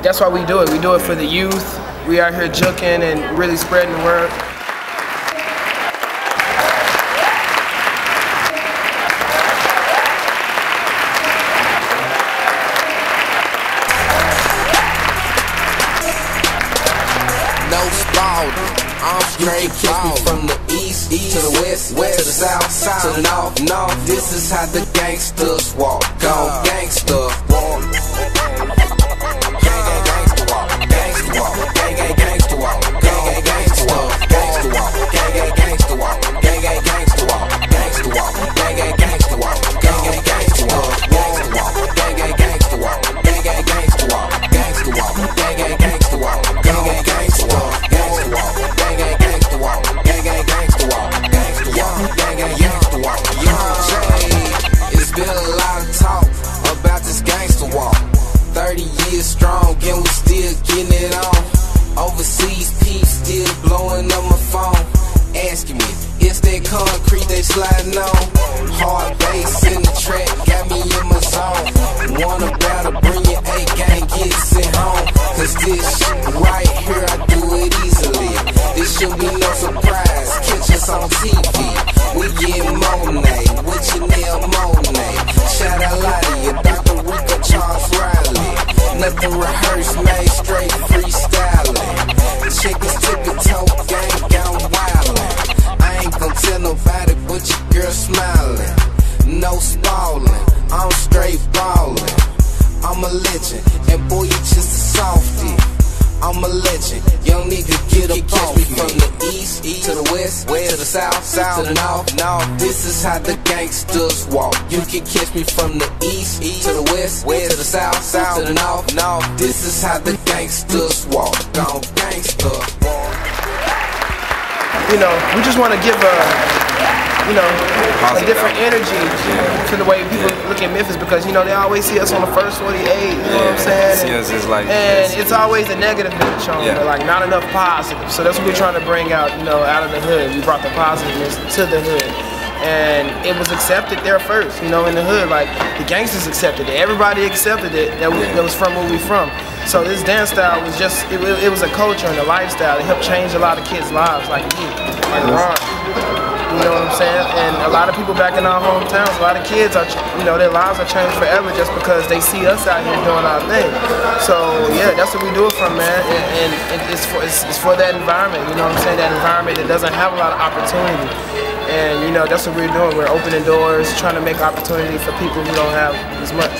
that's why we do it. We do it for the youth. We out here juking and really spreading the word. No spalding, I'm straight ball. From the east to the west, to the south, to the north. This is how the gangsters walk. Go gangster walk. Gang gang gangster walk. Gangster walk. Gang gang gangster walk. Gang gang gangster walk. Gangster walk. Gang gang gangster walk. Gang gang gangster walk. Gangster walk. Gang gang gangster walk. Gang gang gangster walk. Gangster walk. Gang gang gangster walk. Gang gang gangster walk. Gangster walk. Gang gang gangster walk. Gang gang gangster walk. Gangster walk. Gang gang gangster walk. Gang gang gangster walk. Gangster walk. Gang gang gangster walk. Young Jay, it's been a lot of talk about this gangster walk. 30 years strong and we still getting it on. Overseas peeps still blowing up my phone, asking me, is that concrete they sliding on? Hard bass in the track got me in my zone. Wanna battle, bring your A-gang, get sent home. Cause this shit right here, I do it easily. This should be no surprise, catch us on TV. We get Monet, with Janelle Monet. Shout out Lottie, Dr. Rico, Charles Riley. Nothing rehearsed, made straight freestyling. Chickens tippy-toe, gang gone wildin'. I ain't gon' tell nobody but your girl smiling. No spallin', I'm straight ballin'. I'm a legend, and boy, you just a softie. I'm a legend, young nigga, get up off me. From the east to the west, to the south, to the north. This is how the gangsters walk. You can catch me from the east to the west, to the south, to the north. This is how the gangsters walk. Gone gangster walk. You know, we just want to give a different energy to the way people look at Memphis, because you know they always see us on the first 48. You know what I'm saying? And it's always a negative thing shown, but like not enough positive. So that's what we're trying to bring out. You know, out of the hood, we brought the positiveness to the hood. And it was accepted there first, you know, in the hood. Like, the gangsters accepted it. Everybody accepted it that was from where we from. So this dance style was just, it was a culture and a lifestyle. It helped change a lot of kids' lives, like me, like Ron. You know what I'm saying? And a lot of people back in our hometowns, a lot of kids are, you know, their lives are changed forever just because they see us out here doing our thing. So yeah, that's what we do it from, man. And it's for that environment. You know what I'm saying? That environment that doesn't have a lot of opportunity. And you know, that's what we're doing. We're opening doors, trying to make opportunity for people who don't have as much.